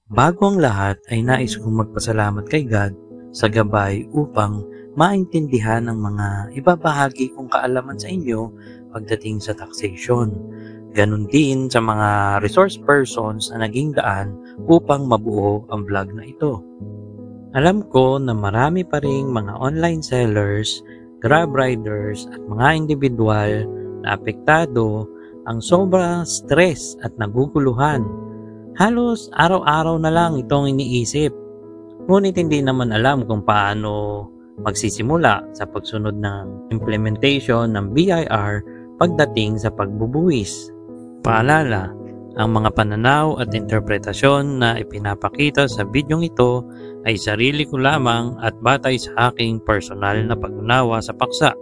Bago ang lahat ay nais kong magpasalamat kay God sa gabay upang maintindihan ang mga ibabahagi kong kaalaman sa inyo pagdating sa taxation. Ganon din sa mga resource persons na naging daan upang mabuo ang vlog na ito. Alam ko na marami pa ring mga online sellers, grab riders at mga individual na apektado ang sobrang stress at naguguluhan. Halos araw-araw na lang itong iniisip. Ngunit hindi naman alam kung paano magsisimula sa pagsunod ng implementation ng BIR pagdating sa pagbubuwis. Paalala, ang mga pananaw at interpretasyon na ipinapakita sa bidyong ito ay sarili ko lamang at batay sa aking personal na pag-unawa sa paksa.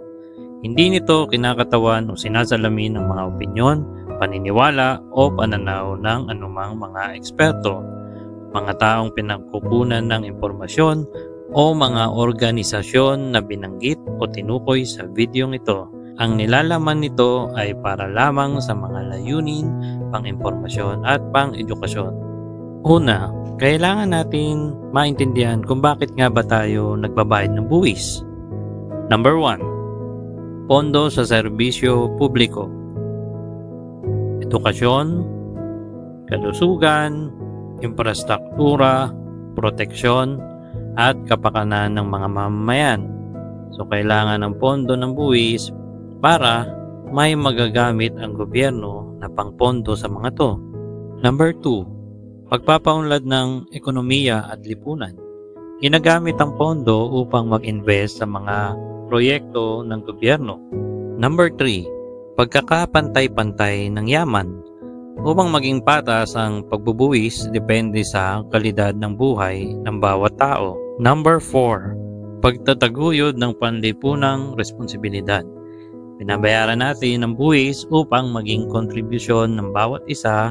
Hindi nito kinakatawan o sinasalamin ng mga opinyon, paniniwala o pananaw ng anumang mga eksperto, mga taong pinagkukunan ng impormasyon o mga organisasyon na binanggit o tinukoy sa videong ito. Ang nilalaman nito ay para lamang sa mga layunin, pang-impormasyon at pang-edukasyon. Una, kailangan natin maintindihan kung bakit nga ba tayo nagbabayad ng buwis. Number 1. Pondo sa serbisyo publiko. Edukasyon, kalusugan, infrastruktura, proteksyon, at kapakanan ng mga mamamayan. So, kailangan ng pondo ng buwis para may magagamit ang gobyerno na pangpondo sa mga to. Number 2. Pagpapaunlad ng ekonomiya at lipunan. Ginagamit ang pondo upang mag-invest sa mga proyekto ng gobyerno. Number 3. Pagkakapantay-pantay ng yaman. Upang maging patas ang pagbubuwis depende sa kalidad ng buhay ng bawat tao. Number 4. Pagtataguyod ng panlipunang responsibilidad. Binabayaran natin ang buwis upang maging kontribusyon ng bawat isa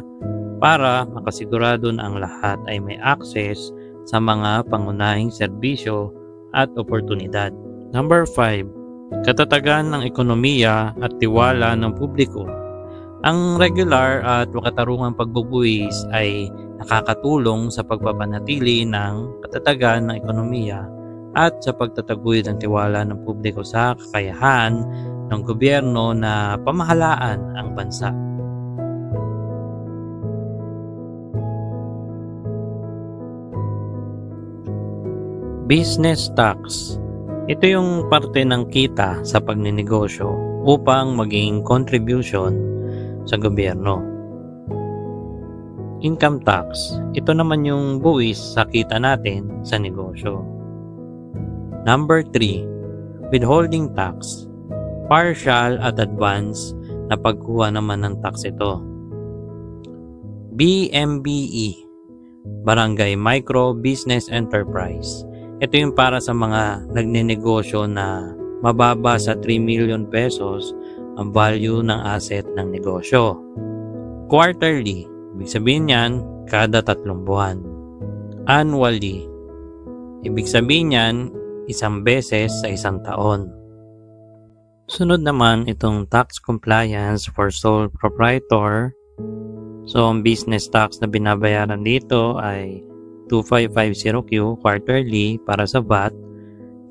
para makasigurado na ang lahat ay may access sa mga pangunahing serbisyo at oportunidad. Number 5. Katatagan ng ekonomiya at tiwala ng publiko. Ang regular at makatarungang pagbubuwis ay nakakatulong sa pagpapanatili ng katatagan ng ekonomiya at sa pagtataguyod ng tiwala ng publiko sa kakayahan ng gobyerno na pamahalaan ang bansa. Business tax. Ito yung parte ng kita sa pagninegosyo upang maging contribution sa gobyerno. Income tax. Ito naman yung buwis sa kita natin sa negosyo. Number 3. Withholding tax. Partial at advance na pagkuha naman ng tax ito. BMBE. Barangay Micro Business Enterprise. Ito yung para sa mga nagnenegosyo na mababa sa 3 million pesos ang value ng asset ng negosyo. Quarterly, ibig sabihin yan, kada 3 buwan. Annually, ibig sabihin yan, 1 beses sa 1 taon. Sunod naman itong tax compliance for sole proprietor. So, ang business tax na binabayaran dito ay 2550Q quarterly para sa VAT,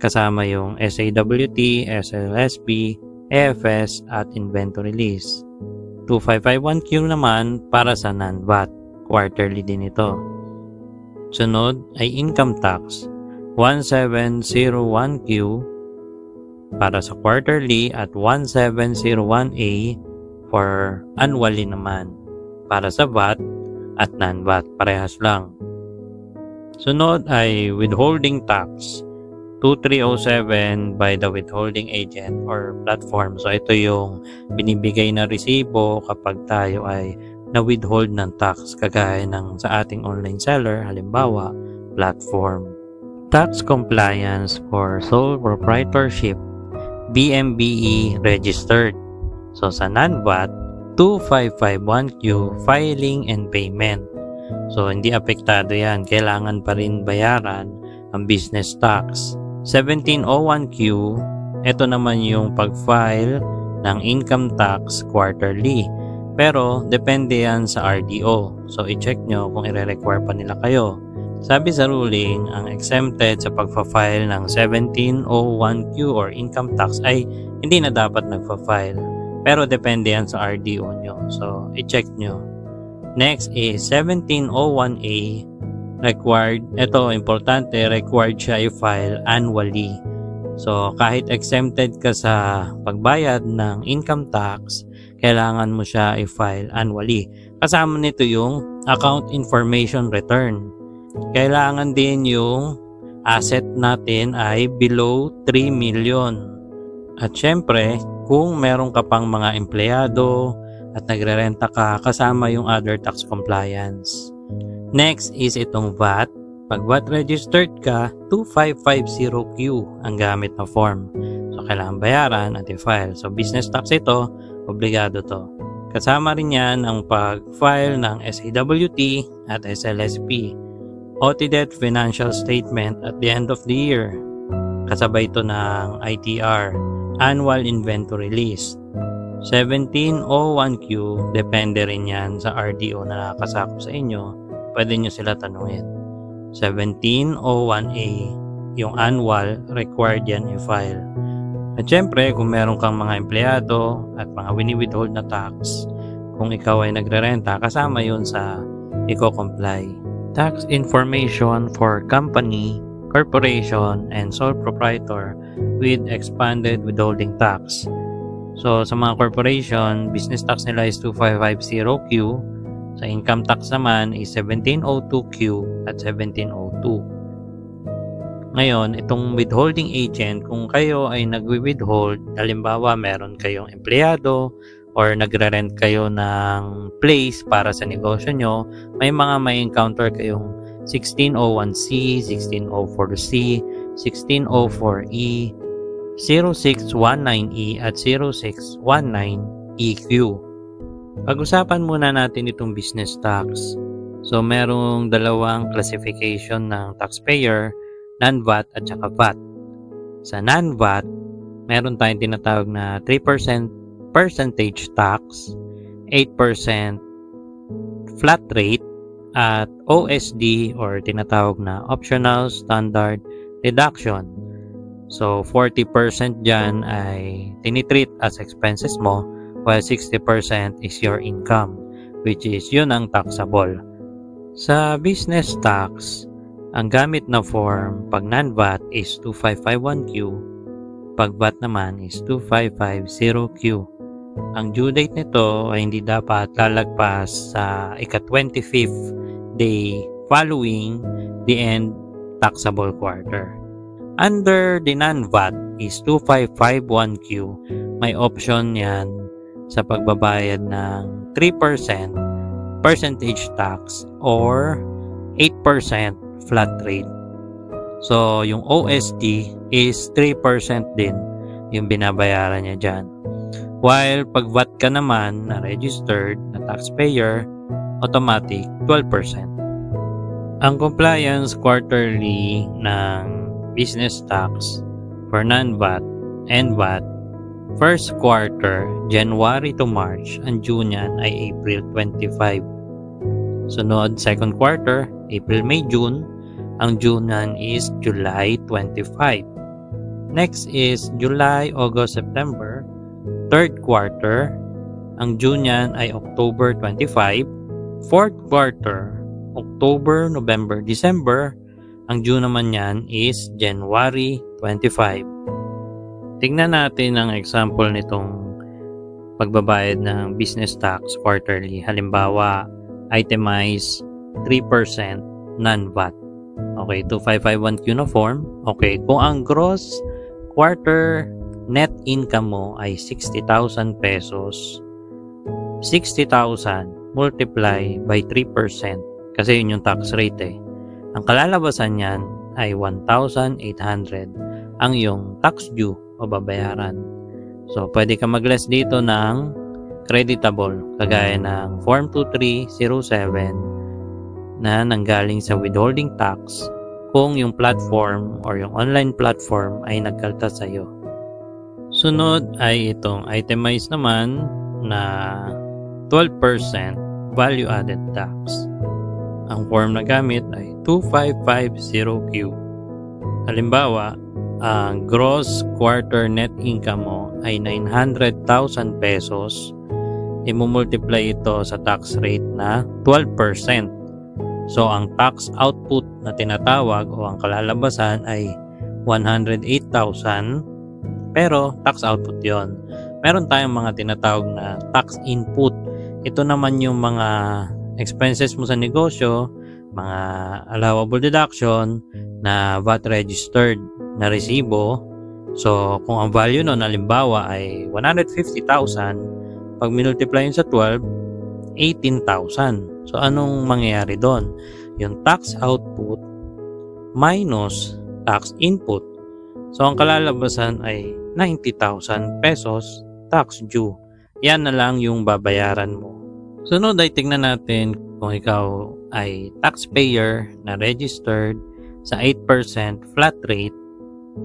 kasama yung SAWT, SLSP, AFS at inventory lease. 2551Q naman para sa non-VAT, quarterly din ito. Sunod ay income tax, 1701Q para sa quarterly at 1701A for annually naman para sa VAT at non-VAT, parehas lang. Sunod ay withholding tax, 2307 by the withholding agent or platform. So ito yung binibigay na resibo kapag tayo ay na-withhold ng tax kagaya ng sa ating online seller, halimbawa, platform. Tax compliance for sole proprietorship, BMBE registered. So sa non-VAT, 2551Q filing and payment. So hindi apektado yan, kailangan pa rin bayaran ang business tax. 1701Q, ito naman yung pag-file ng income tax quarterly. Pero depende yan sa RDO. So i-check nyo kung i-require pa nila kayo. Sabi sa ruling, ang exempted sa pagpa-file ng 1701Q or income tax ay hindi na dapat nagpa-file. Pero depende yan sa RDO nyo. So i-check nyo. Next is 1701A. Required, ito importante, required siya i-file annually. So kahit exempted ka sa pagbayad ng income tax, kailangan mo siya i-file annually. Kasama nito yung account information return. Kailangan din yung asset natin ay below 3 million. At syempre, kung meron ka pang mga empleyado at nagrerenta ka, kasama yung other tax compliance. Next is itong VAT. Pag VAT registered ka, 2550Q ang gamit na form. So, kailangan bayaran at i-file. So, business tax ito, obligado to. Kasama rin yan ang pag-file ng SAWT at SLSP. Audited financial statement at the end of the year. Kasabay ito ng ITR, Annual Inventory List. 1701Q, depende rin yan sa RDO na nakasakop sa inyo. Pwede nyo sila tanungin. 1701A, yung annual, required yan i-file. At syempre, kung meron kang mga empleyado at mga wini-withhold na tax, kung ikaw ay nagrerenta, kasama yun sa i-comply. Tax information for company, corporation, and sole proprietor with expanded withholding tax. So, sa mga corporation, business tax nila is 2550Q. Sa income tax naman is 1702Q at 1702. Ngayon, itong withholding agent, kung kayo ay nagwi-withhold, halimbawa meron kayong empleyado or nagre-rent kayo ng place para sa negosyo nyo, may encounter kayong 1601C, 1604C, 1604E, 0619E at 0619EQ. Pag-usapan muna natin itong business tax. So, merong dalawang classification ng taxpayer, non-VAT at saka VAT. Sa non-VAT, meron tayong tinatawag na 3% percentage tax, 8% flat rate, at OSD or tinatawag na optional standard deduction. So, 40% dyan ay tinitreat as expenses mo, while 60% is your income, which is yun ang taxable. Sa business tax, ang gamit na form pag non-VAT is 2551Q, pag VAT naman is 2550Q. Ang due date nito ay hindi dapat lalagpas sa ika-25th day following the end taxable quarter. Under the non-VAT is 2551Q, may option yan sa pagbabayad ng 3% percentage tax or 8% flat rate. So, yung OSD is 3% din yung binabayaran niya dyan. While pag VAT ka naman na registered na taxpayer, automatic 12%. Ang compliance quarterly ng business tax for non-VAT and VAT, first quarter, January to March, ang due niyan ay April 25. Sunod, second quarter, April, May, June, ang due niyan is July 25. Next is July, August, September. Third quarter, ang due niyan ay October 25. Fourth quarter, October, November, December. Ang due naman niyan is January 25. Tingnan natin ang example nitong pagbabayad ng business tax quarterly. Halimbawa, itemize 3% non-VAT. Okay, 2551Q na form. Okay, kung ang gross quarter net income mo ay 60,000 pesos, 60,000 multiply by 3% kasi yun yung tax rate eh. Ang kalalabasan niyan ay 1,800 ang iyong tax due o babayaran. So, pwede ka mag-less dito ng creditable kagaya ng Form 2307 na nanggaling sa withholding tax kung yung platform or yung online platform ay nagkalta sa iyo. Sunod ay itong itemize naman na 12% value-added tax. Ang form na gamit ay 2550Q. Halimbawa, ang gross quarter net income mo ay 900,000 pesos. Imumultiply ito sa tax rate na 12%. So, ang tax output na tinatawag o ang kalalabasan ay 108,000, pero tax output yon. Meron tayong mga tinatawag na tax input. Ito naman yung mga expenses mo sa negosyo, mga allowable deduction na VAT registered na resibo. So, kung ang value nun, halimbawa ay 150,000, pag minultiply yun sa 12, 18,000. So, anong mangyayari doon? Yung tax output minus tax input. So, ang kalalabasan ay 90,000 pesos tax due. Yan na lang yung babayaran mo. Sunod ay tingnan natin kung ikaw ay taxpayer na registered sa 8% flat rate.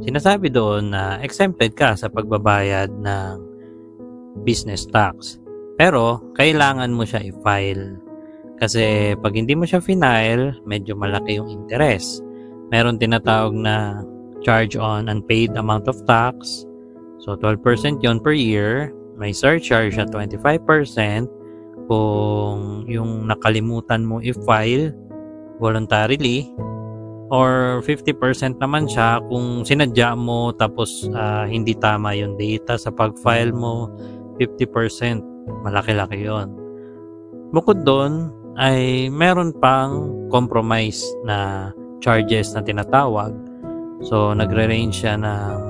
Sinasabi doon na exempted ka sa pagbabayad ng business tax. Pero, kailangan mo siya i-file. Kasi pag hindi mo siya final, medyo malaki yung interest. Meron tinatawag na charge on unpaid amount of tax. So, 12% yon per year. May surcharge na 25% kung yung nakalimutan mo i-file voluntarily. Or 50% naman siya kung sinadya mo tapos hindi tama yung data sa pag-file mo. 50%. Malaki-laki yon. Bukod doon, ay meron pang compromise na charges na tinatawag. So, nagre-range siya ng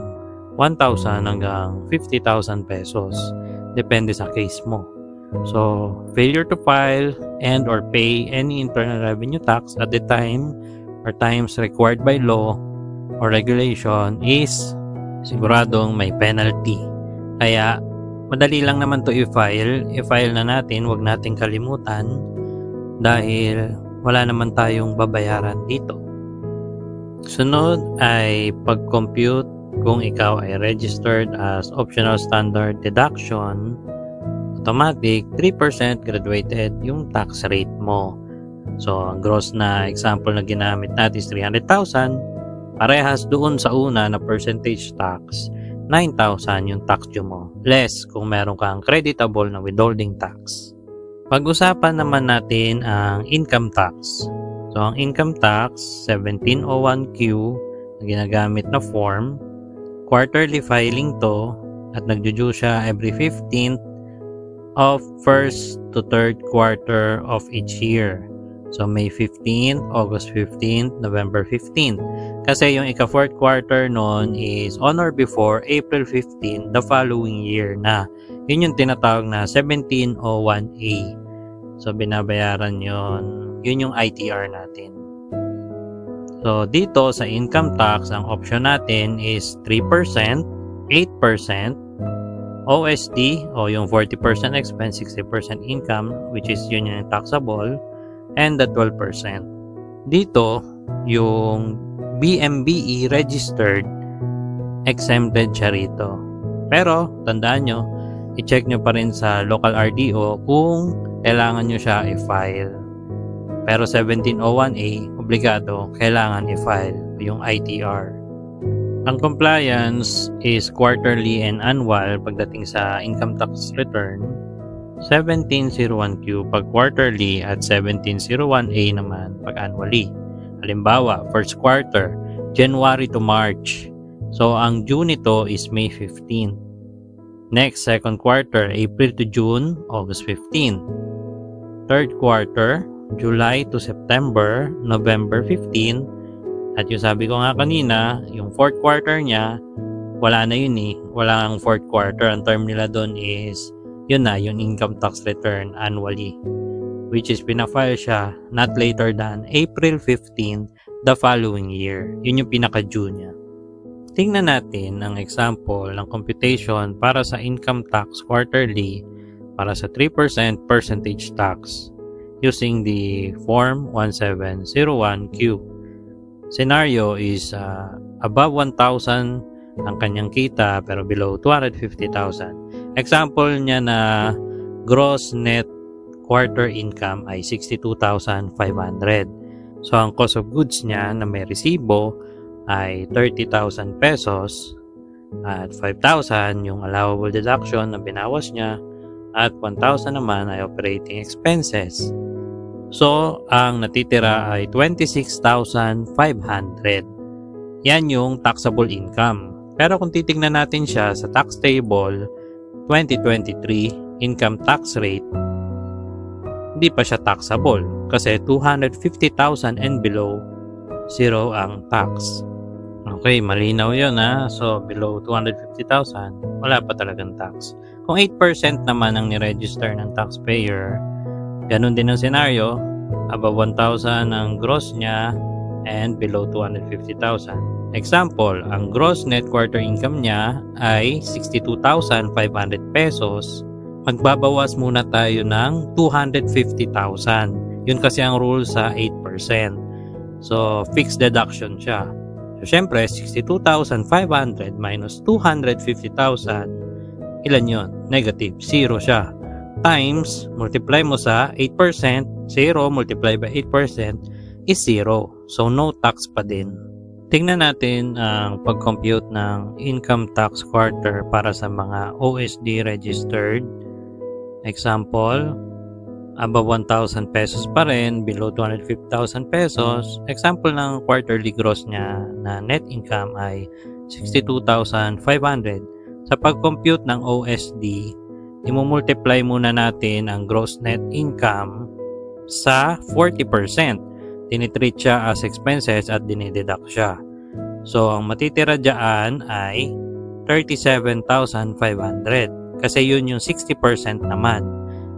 1,000 hanggang 50,000 pesos. Depende sa case mo. So, failure to file and or pay any internal revenue tax at the time or times required by law or regulation is siguradong may penalty. Kaya, madali lang naman to i-file. I-file na natin, wag nating kalimutan dahil wala naman tayong babayaran dito. Sunod ay pag-compute kung ikaw ay registered as optional standard deduction. Automatic 3% graduated yung tax rate mo. So, ang gross na example na ginamit natin is 300,000. Parehas doon sa una na percentage tax, 9,000 yung tax due mo. Less kung meron kang creditable na withholding tax. Pag-usapan naman natin ang income tax. So, ang income tax, 1701Q na ginagamit na form. Quarterly filing to at nagdue siya every 15th of first to third quarter of each year. So, May 15th, August 15th, November 15th. Kasi yung ika-fourth quarter nun is on or before April 15 the following year na. Yun yung tinatawag na 1701A. So, binabayaran yun. Yun yung ITR natin. So, dito sa income tax, ang option natin is 3%, 8%, OST o yung 40% expense, 60% income, which is yun yung taxable, and the 12%. Dito, yung BMBE registered, exempted siya rito. Pero, tandaan nyo, i-check nyo pa rin sa local RDO kung kailangan nyo siya i-file. Pero 1701A, obligado, kailangan i-file yung ITR. Ang compliance is quarterly and annual pagdating sa income tax return. 1701Q pag quarterly at 1701A naman pag annually. Halimbawa, first quarter, January to March. So, ang due nito is May 15. Next, second quarter, April to June, August 15. Third quarter, July to September, November 15. At yung sabi ko nga kanina, yung fourth quarter niya, wala na yun eh. Wala ang fourth quarter. Ang term nila doon is, yun na, yung income tax return annually. Which is pinafile siya not later than April 15 the following year. Yun yung pinaka-due niya. Tingnan natin ang example ng computation para sa income tax quarterly para sa 3% percentage tax using the form 1701Q. Scenario is above 1,000 ang kanyang kita pero below 250,000. Example niya na gross net quarter income ay 62,500. So ang cost of goods niya na may resibo ay 30,000 pesos at 5,000 yung allowable deduction na binawas niya at 1,000 naman ay operating expenses. So ang natitira ay 26,500. Yan yung taxable income. Pero kung titingnan natin siya sa tax table 2023 income tax rate, hindi pa siya taxable kasi 250,000 and below, zero ang tax. Okay, malinaw yun ha. So, below 250,000, wala pa talagang tax. Kung 8% naman ang niregister ng taxpayer, ganun din ang scenario, above 1,000 ang gross niya and below 250,000. Example, ang gross net quarter income niya ay 62,500 pesos. Magbabawas muna tayo ng 250,000. Yun kasi ang rule sa 8%. So, fixed deduction siya. So, syempre, 62,500 minus 250,000, ilan yun? Negative. Zero siya. Times, multiply mo sa 8%, 0 multiply by 8% is 0. So, no tax pa din. Tingnan natin ang pag-compute ng income tax quarter para sa mga OSD registered. Example, above 1,000 pesos pa rin, below 250,000 pesos. Example ng quarterly gross niya na net income ay 62,500. Sa pag-compute ng OSD, imumultiply muna natin ang gross net income sa 40%. Tinitreat siya as expenses at dinideduct siya. So, ang matitira dyan ay 37,500 kasi yun yung 60% naman.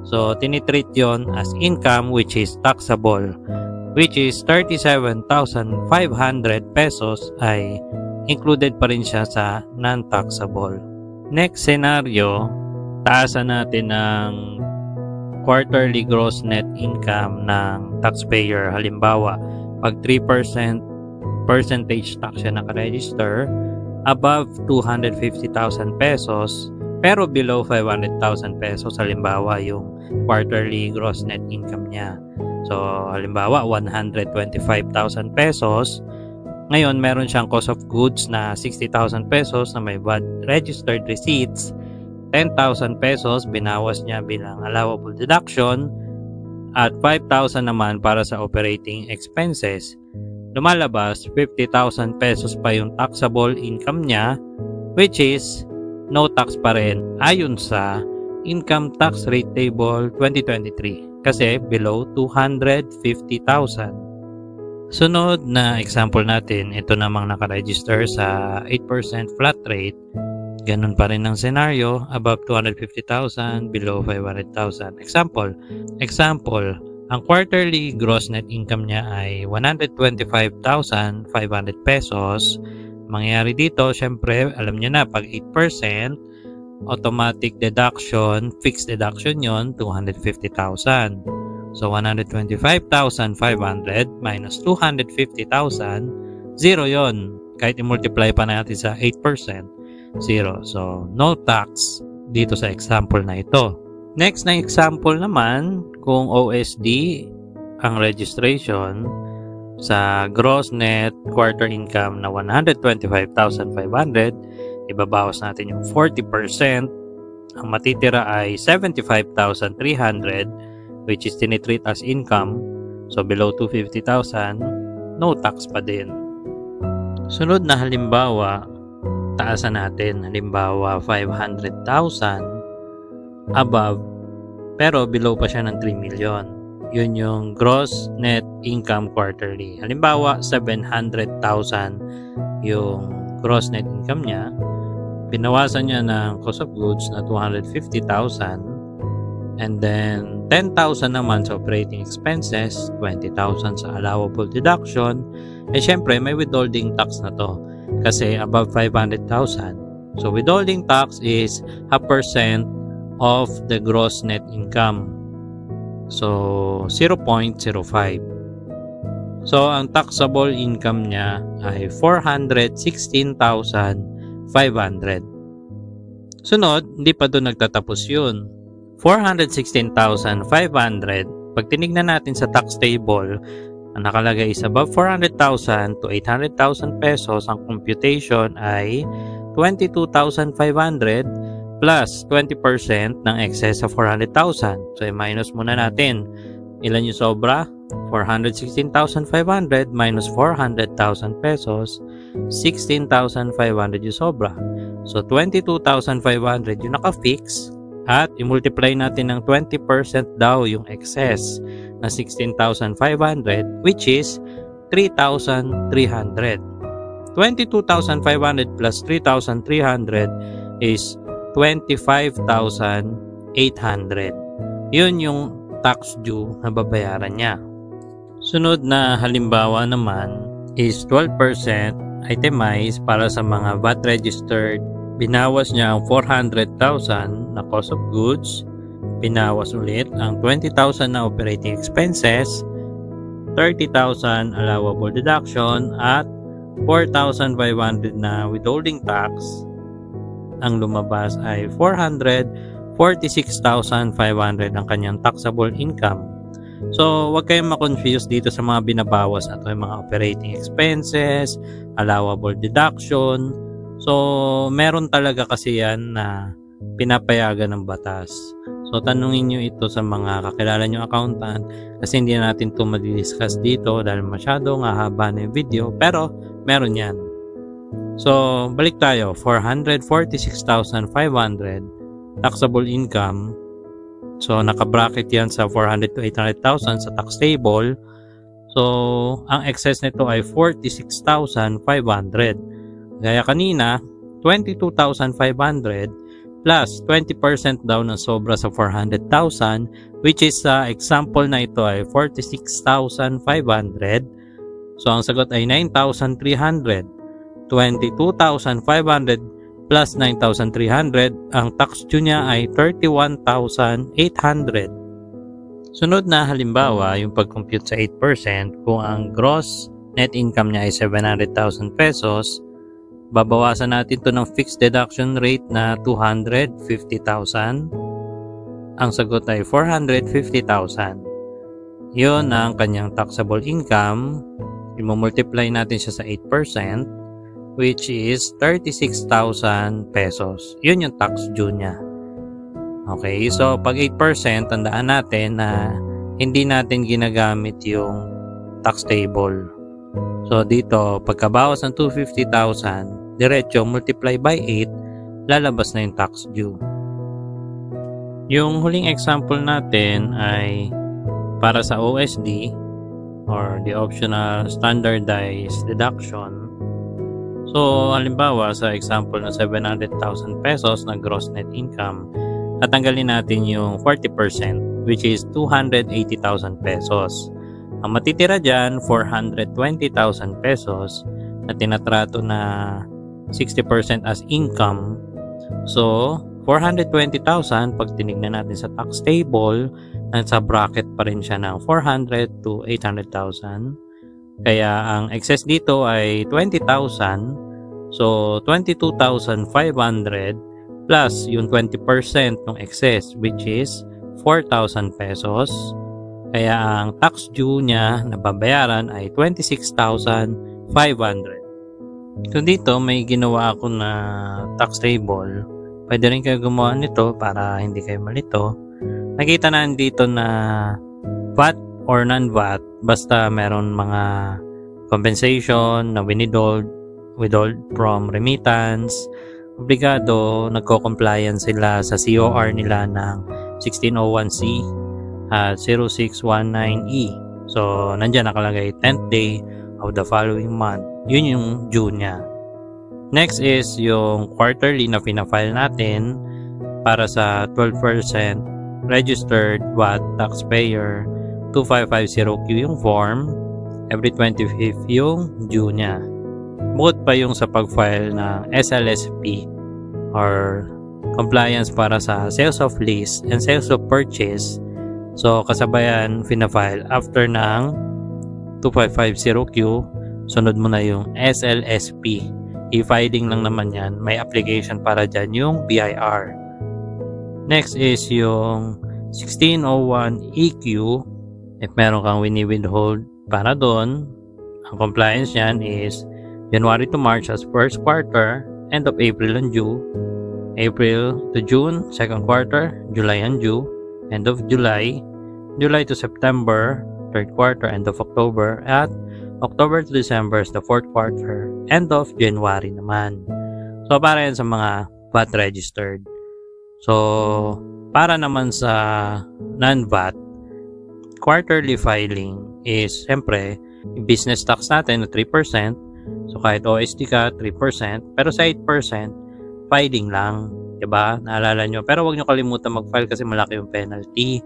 So, tinitreat yon as income which is taxable, which is 37,500 pesos ay included pa rin siya sa non-taxable. Next scenario, taasan natin ng quarterly gross net income ng taxpayer. Halimbawa, pag 3% percentage tax siya nakaregister, above 250,000 pesos, pero below 500,000 pesos, halimbawa yung quarterly gross net income niya. So, halimbawa, 125,000 pesos. Ngayon, meron siyang cost of goods na 60,000 pesos na may registered receipts. 10,000 pesos binawas niya bilang allowable deduction at 5,000 naman para sa operating expenses. Lumalabas 50,000 pesos pa yung taxable income niya, which is no tax pa rin ayon sa income tax rate table 2023 kasi below 250,000. Sunod na example natin, ito namang nakaregister sa 8% flat rate. Ganun pa rin ang scenario, above 250,000, below 500,000. Example, ang quarterly gross net income niya ay 125,500 pesos. Mangyayari dito, syempre, alam niyo na, pag 8%, automatic deduction, fixed deduction yon 250,000. So, 125,500 minus 250,000, zero yon. Kahit i-multiply pa natin sa 8%. Zero. So, no tax dito sa example na ito. Next na example naman, kung OSD ang registration sa gross net quarter income na 125,500, ibabawas natin yung 40%, ang matitira ay 75,300, which is tinitreat as income. So, below 250,000, no tax pa din. Sunod na halimbawa, taasan natin, halimbawa 500,000 above pero below pa siya ng 3 million. Yun yung gross net income quarterly. Halimbawa 700,000 yung gross net income niya. Binawasan niya ng cost of goods na 250,000 and then 10,000 naman sa operating expenses, 20,000 sa allowable deduction. Syempre may withholding tax na to kasi above 500,000. So, withholding tax is 0.5% of the gross net income. So, 0.05. So, ang taxable income niya ay 416,500. Sunod, hindi pa doon nagtatapos yun. 416,500, pag tinignan natin sa tax table, ang nakalagay is above 400,000 to 800,000 pesos, ang computation ay 22,500 plus 20% ng excess sa 400,000. So, i-minus muna natin. Ilan yung sobra? 416,500 minus 400,000 pesos, 16,500 yung sobra. So, 22,500 yung naka-fix at i-multiply natin ng 20% daw yung excess na 16,500 which is 3,300. 22,500 plus 3,300 is 25,800. Yun yung tax due na babayaran niya. Sunod na halimbawa naman is 12% itemized para sa mga VAT registered. Binawas niya ang 400,000 na cost of goods. Binawas ulit ang 20,000 na operating expenses, 30,000 allowable deduction at 4,500 na withholding tax. Ang lumabas ay 446,500 ang kanyang taxable income. So, huwag kayong ma-confuse dito sa mga binabawas na ito, yung mga operating expenses, allowable deduction. So, meron talaga kasi yan na pinapayagan ng batas. So, tanungin nyo ito sa mga kakilala nyo accountant kasi hindi natin ito madidiscuss dito dahil masyado nga haba na yung video, pero meron yan. So, balik tayo. 446,500 taxable income. So, naka-bracket yan sa 400 to 800,000 sa tax table. So, ang excess nito ay 46,500. Gaya kanina, 22,500 plus 20% daw ng sobra sa 400,000 which is sa example na ito ay 46,500. So, ang sagot ay 9,300. 22,500 plus 9,300, ang tax due niya ay 31,800. Sunod na halimbawa, yung pag-compute sa 8%, kung ang gross net income niya ay 700,000 pesos, babawasan natin to ng fixed deduction rate na 250,000. Ang sagot ay 450,000. Yun ang kanyang taxable income. I-multiply natin siya sa 8%. Which is 36,000 pesos. Yun yung tax due niya. Okay, so pag 8%, tandaan natin na hindi natin ginagamit yung tax table. So dito, pagkabawas ng 250,000, diretso multiply by 8, lalabas na yung tax due. Yung huling example natin ay para sa OSD or the optional standardized deduction. So, halimbawa sa example na 700,000 pesos na gross net income, tatanggalin natin yung 40% which is 280,000 pesos. Ang matitira dyan, 420,000 pesos na tinatrato na 60% as income. So, 420,000 pag tinignan natin sa tax table, nasa bracket pa rin siya ng 400 to 800,000. Kaya ang excess dito ay 20,000. So, 22,500 plus yung 20% ng excess which is 4,000 pesos. Kaya ang tax due niya na babayaran ay 26,500. So, dito may ginawa ako na tax table. Pwede rin kayo gumawa nito para hindi kayo malito. Nakita na dito na VAT or non-VAT, basta meron mga compensation na withhold from remittance, obligado, nagko-compliance sila sa COR nila ng 1601C at 0619E. So, nandyan nakalagay 10th day of the following month. Yun yung due niya. Next is yung quarterly na pinafile natin para sa 12% registered VAT taxpayer. 2550Q yung form, every 25th yung due niya. Bukod pa yung sa pag-file ng SLSP or compliance para sa sales of lease and sales of purchase. So, kasabayan, pinafile after ng 2550Q, sunod mo na yung SLSP. E-filing lang naman yan, may application para dyan yung BIR. Next is yung 1601 EQ. If meron kang wini-withhold para doon, ang compliance yan is January to March as first quarter, end of April and June, April to June, second quarter, July and June, end of July, July to September, third quarter, end of October, at October to December is the fourth quarter, end of January naman. So, para yan sa mga VAT registered. So, para naman sa non-VAT, quarterly filing is, siyempre, yung business tax natin na 3%. So, kahit OST ka, 3%. Pero sa 8%, filing lang. Diba? Naalala nyo. Pero huwag nyo kalimutan mag-file kasi malaki yung penalty.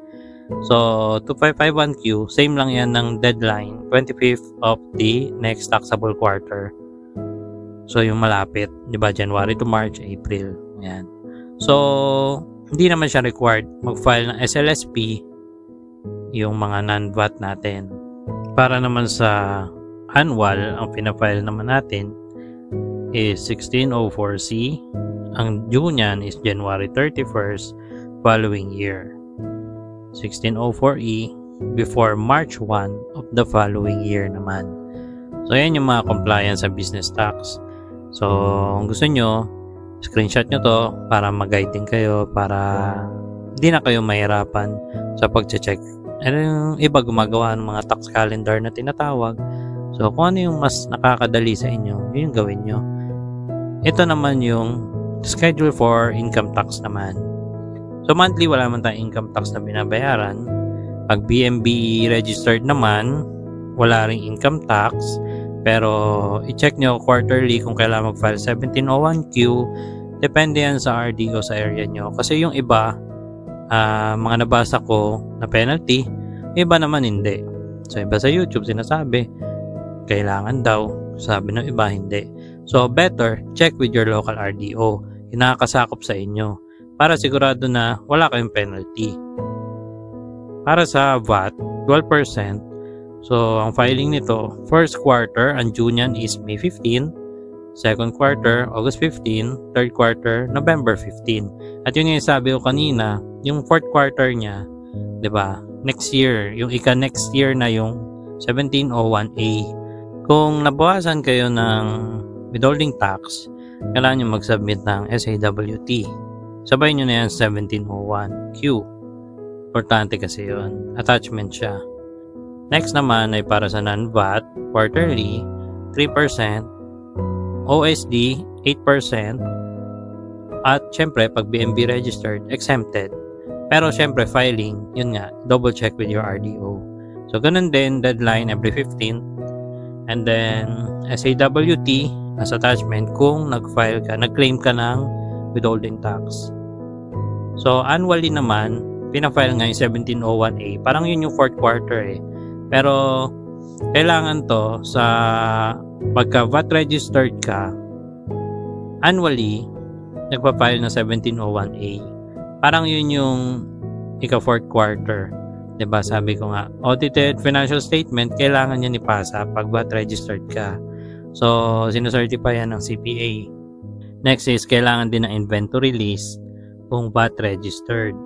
So, 2551Q, same lang yan ng deadline, 25th of the next taxable quarter. So, yung malapit, diba? January to March, April. Yan. So, hindi naman siya required mag-file ng SLSP yung mga non-VAT natin. Para naman sa annual, ang pinafile naman natin is 1604C. Ang due niyan is January 31st following year. 1604E before March 1 of the following year naman. So, yan yung mga compliance sa business tax. So, kung gusto nyo, screenshot nyo to para mag-guide din kayo, para hindi na kayo mahirapan sa pag-check. Ano yung iba gumagawa ng mga tax calendar na tinatawag. So, kung ano yung mas nakakadali sa inyo, yun yung gawin nyo. Ito naman yung schedule for income tax naman. So, monthly, wala man tayong income tax na binabayaran. Pag BMB registered naman, wala ring income tax. Pero, i-check nyo quarterly kung kailangan mag-file 1701Q. Depende yan sa RDO sa area nyo. Kasi yung iba, mga nabasa ko na penalty, iba naman hindi. So, iba sa YouTube sinasabi, kailangan daw. Sabi ng iba, hindi. So, better, check with your local RDO. Hinakasakop sa inyo para sigurado na wala kayong penalty. Para sa VAT, 12%. So, ang filing nito, first quarter, ang due niyan is May 15, second quarter, August 15, third quarter, November 15. At yun yung sabi ko kanina, yung fourth quarter niya, 'di ba? Next year, yung next year na yung 1701A. Kung nabawasan kayo ng withholding tax, kailangan nyo mag-submit ng SAWT. Sabay nyo na yan 1701Q. Importante kasi yun. Attachment siya. Next naman ay para sa non-VAT, quarterly, 3%, OSD, 8%, at syempre, pag BMB registered, exempted. Pero syempre, filing, yun nga, double check with your RDO. So, ganun din, deadline every 15th. And then, SAWT, as attachment, kung nag-file ka, nag-claim ka ng withholding tax. So, annually naman, pinafile nga yung 1701A. Parang yun yung fourth quarter eh. Pero, kailangan to sa pagka VAT registered ka, annually, nagpa-file na 1701A. Parang yun yung ika-fourth quarter. Diba? Sabi ko nga, audited financial statement, kailangan yan ipasa pag VAT registered ka. So, sinucertify yan ng CPA. Next is, kailangan din ng inventory list kung VAT registered.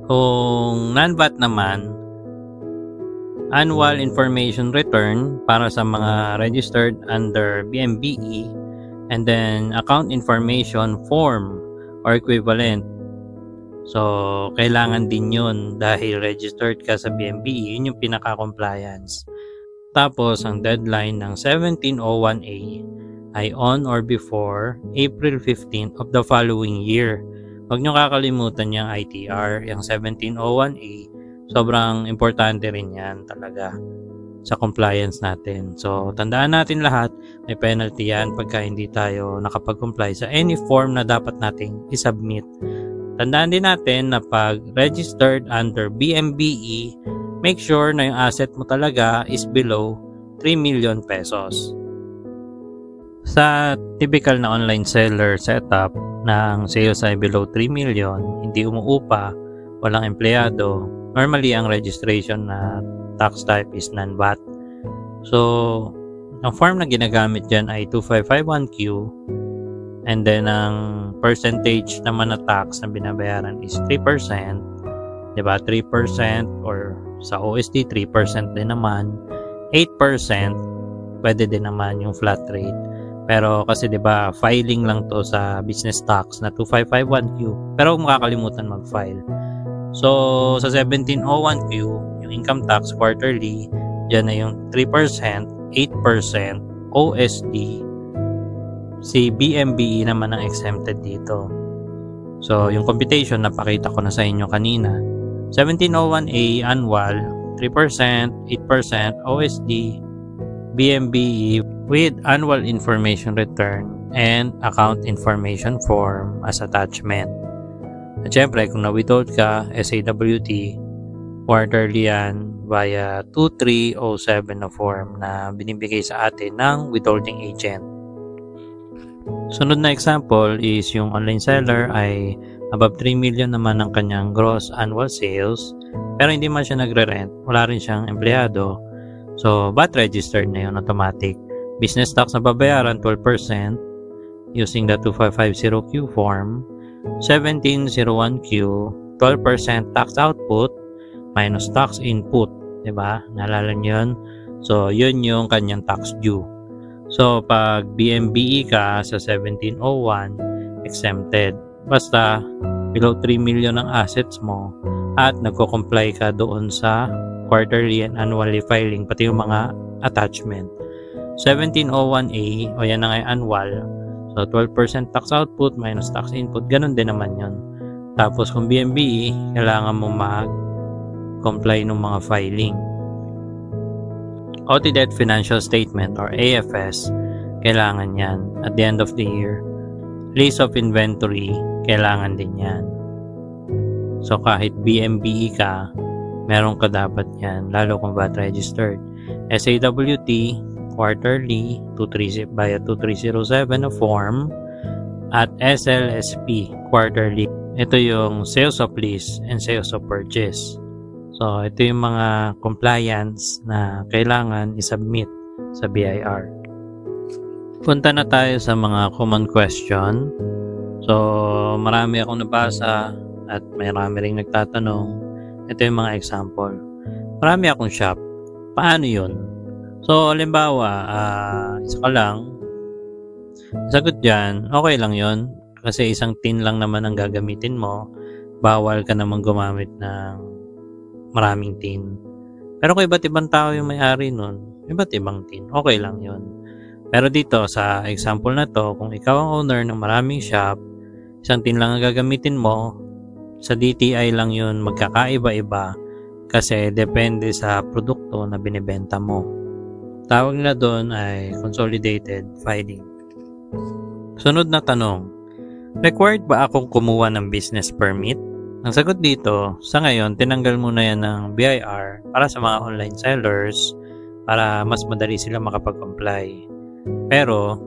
Kung non-VAT naman, annual information return para sa mga registered under BMBE, and then account information form or equivalent. So, kailangan din yun dahil registered ka sa BMBE, yun yung pinaka-compliance. Tapos, ang deadline ng 1701A ay on or before April 15 of the following year. Huwag nyo kakalimutan yung ITR, yung 1701A. Sobrang importante rin yan talaga sa compliance natin. So, tandaan natin lahat, may penalty yan pagka hindi tayo nakapag-comply sa any form na dapat nating isubmit. Tandaan din natin na pag registered under BMBE, make sure na yung asset mo talaga is below 3 million pesos. Sa typical na online seller setup ng sales ay below 3 million, hindi umuupa, walang empleyado, normally ang registration na tax type is non-VAT. So, ang form na ginagamit dyan ay 2551Q And then, ang percentage naman na tax na binabayaran is 3%. Diba? 3% or sa OST, 3% din naman. 8%, pwede din naman yung flat rate. Pero kasi 'di ba, filing lang 'to sa business tax na 2551Q. Pero huwag makakalimutan mag-file. So, sa 1701Q, yung income tax quarterly, diyan na yung 3%, 8%, OSD. Si BMBE naman ang exempted dito. So, yung computation napakita ko na sa inyo kanina. 1701A annual, 3%, 8%, OSD, BMBE with annual information return and account information form as attachment. At syempre, kung na-withhold ka, SAWT, quarterly yan via 2307 na form na binibigay sa atin ng withholding agent. Sunod na example is yung online seller ay above 3 million naman ang kanyang gross annual sales, pero hindi man siya nagre-rent, wala rin siyang empleyado. So, VAT registered na yun automatic. Business tax na babayaran 12% using the 2550Q form. 1701Q, 12% tax output minus tax input. Diba? Naalala nyo yun? So, yun yung kanyang tax due. So, pag BMBE ka sa 1701, exempted. Basta, below 3 million ang assets mo at nagko-comply ka doon sa quarterly and annually filing, pati yung mga attachment. 1701A, o yan na nga annual. So, 12% tax output minus tax input, ganun din naman yun. Tapos, kung BMBE, kailangan mo mag-comply ng mga filing. Audited Financial Statement or AFS, kailangan yan. At the end of the year, list of inventory, kailangan din yan. So, kahit BMBE ka, meron ka dapat yan, lalo kung VAT registered. SAWT, quarterly, via 2307 na form, at SLSP, quarterly. Ito yung sales of lease and sales of purchase. So, ito yung mga compliance na kailangan isubmit sa BIR. Punta na tayo sa mga common question. So, marami akong nabasa at marami ring nagtatanong. Ito yung mga example. Marami akong shop. Paano yun? So, halimbawa, isa ka lang. Sagot dyan, okay lang yun. Kasi isang tin lang naman ang gagamitin mo. Bawal ka naman gumamit ng maraming tin. Pero kung iba't ibang tao yung may-ari nun, iba't ibang tin, okay lang yun. Pero dito, sa example na to, kung ikaw ang owner ng maraming shop, isang tin lang ang gagamitin mo, sa DTI lang yun magkakaiba-iba kasi depende sa produkto na binibenta mo. Tawag nila doon ay consolidated filing. Sunod na tanong, required ba akong kumuha ng business permit? Ang sagot dito, sa ngayon, tinanggal muna yan ng BIR para sa mga online sellers para mas madali sila makapag-comply. Pero,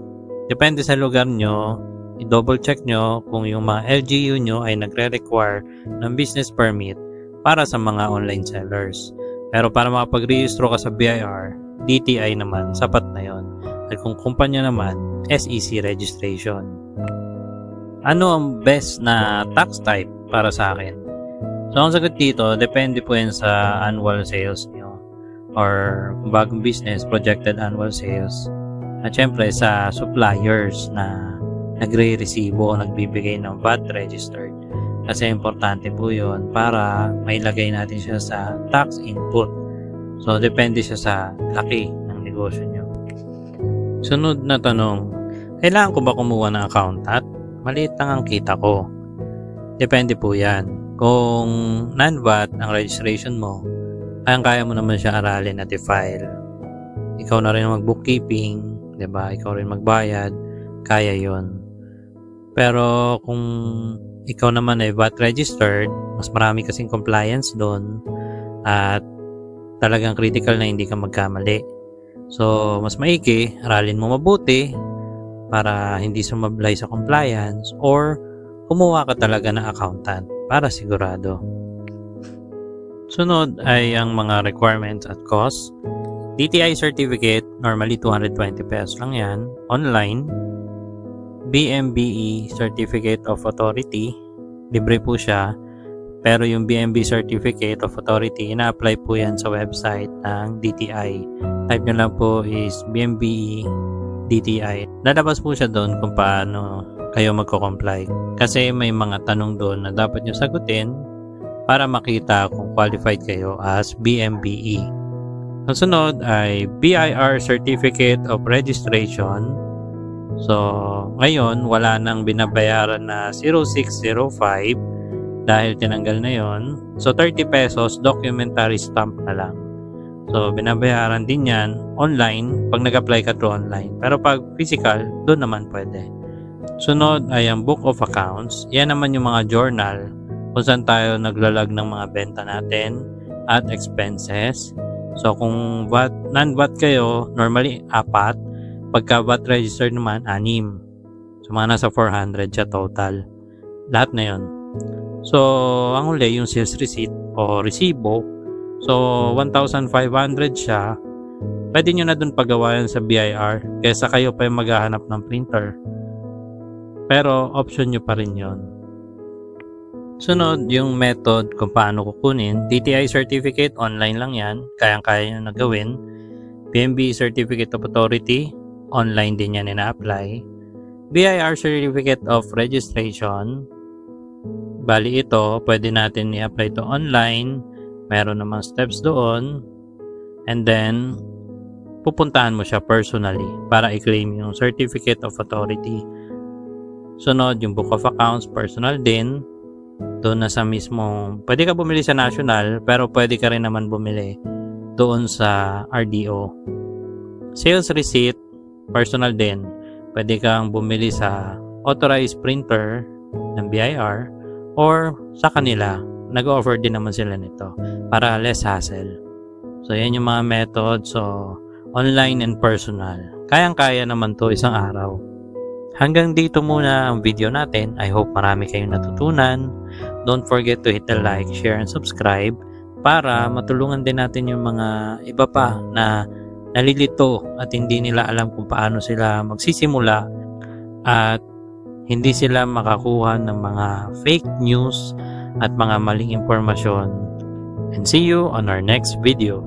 depende sa lugar nyo, i-double check nyo kung yung mga LGU nyo ay nagre-require ng business permit para sa mga online sellers. Pero para makapag-rehistro ka sa BIR, DTI naman, sapat na yon. At kung kumpanya naman, SEC registration. Ano ang best na tax type para sa akin? So, ang sagot dito, depende po yan sa annual sales nyo or kung bagong business, projected annual sales. At syempre, sa suppliers na nagre-resibo o nagbibigay ng VAT registered. Kasi importante po yun para mailagay natin siya sa tax input. So, depende siya sa laki ng negosyo nyo. Sunod na tanong, kailangan ko ba kumuha ng accountant? Maliit lang ang kita ko. Depende po yan. Kung non-VAT ang registration mo, kaya mo naman siya aralin at i-file. Ikaw na rin mag-bookkeeping, diba? Ikaw rin magbayad, kaya yon. Pero kung ikaw naman ay VAT registered, mas marami kasing compliance doon at talagang critical na hindi ka magkamali. So, mas maigi, aralin mo mabuti para hindi sumablay sa compliance or kumuha ka talaga ng accountant para sigurado. Sunod ay ang mga requirements at costs. DTI certificate, normally 220 pesos lang yan, online. BMBE Certificate of Authority. Libre po siya. Pero yung BMB Certificate of Authority, ina-apply po yan sa website ng DTI. Type nyo lang po is BMBE DTI. Lalabas po siya doon kung paano kayo magko-comply. Kasi may mga tanong doon na dapat nyo sagutin para makita kung qualified kayo as BMBE. Kasunod ay BIR Certificate of Registration. So, ngayon wala nang binabayaran na 0605 dahil tinanggal na yon. So 30 pesos documentary stamp na lang. So binabayaran din yan online pag nag-apply ka through online. Pero pag physical, doon naman pwede. Sunod ay ang Book of Accounts. Yan naman yung mga journal kung saan tayo naglalag ng mga benta natin at expenses. So kung non-VAT kayo, normally 4. Pagka VAT registered naman, 6. So mga nasa 400 siya total. Lahat na yon. So, ang uli, yung sales receipt o resibo. So, 1,500 siya. Pwede nyo na dun pagawain sa BIR kaysa kayo pa yung maghahanap ng printer. Pero, option nyo pa rin yon. Sunod, yung method kung paano kukunin. DTI certificate, online lang yan. Kayang-kaya nyo na gawin. PMB Certificate of Authority, online din yan ina-apply. BIR Certificate of Registration, bali ito, pwede natin i-apply to online. Meron namang steps doon. And then, pupuntahan mo siya personally para i-claim yung Certificate of Authority. Sunod, yung Book of Accounts, personal din. Doon na sa mismong, pwede ka bumili sa national, pero pwede ka rin naman bumili doon sa RDO. Sales receipt, personal din. Pwede kang bumili sa authorized printer ng BIR or sa kanila. Nag-offer din naman sila nito para less hassle. So, yan yung mga method. So, online and personal. Kayang-kaya naman to isang araw. Hanggang dito muna ang video natin. I hope marami kayong natutunan. Don't forget to hit the like, share, and subscribe para matulungan din natin yung mga iba pa na nalilito at hindi nila alam kung paano sila magsisimula at hindi sila makakuha ng mga fake news at mga maling impormasyon. And see you on our next video.